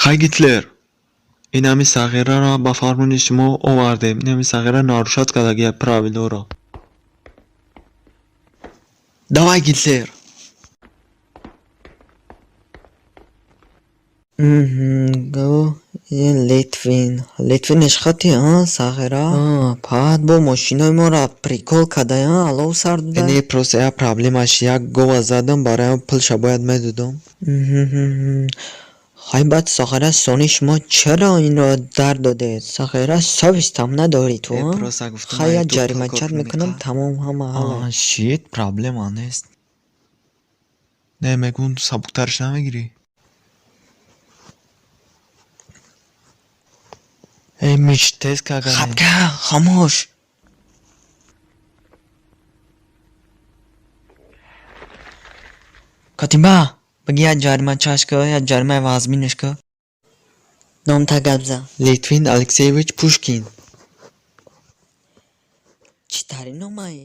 Hay Gitler, inami saghira ra ba farmon shimo ovardem. Inami saghira narushatkadagi правило ро. Давай, Гитлер. گو لیتوین اشخاطی ساغرا پاد با ماشینای ما را پریکول کده алов сар дуда Не просто я проблема як гова задам бараям пулша бояд медудам. хай бад саغра сони шумо чаро инро дар доде саغра совест ҳам надори ту Просто гуфтам хай я ай ту ҷаримачат пулкор мекунам мекунам. тамом ҳама ҳала Shit, проблема нест. Не мегун сабуктарш намегири? Эй, миш тез кагане. хатка хамош катиба баги я ҷаримачаш ка я ҷаримаи вазминаш ка номта габза Литвин Алексеевич Пушкин. чӣ тари номаи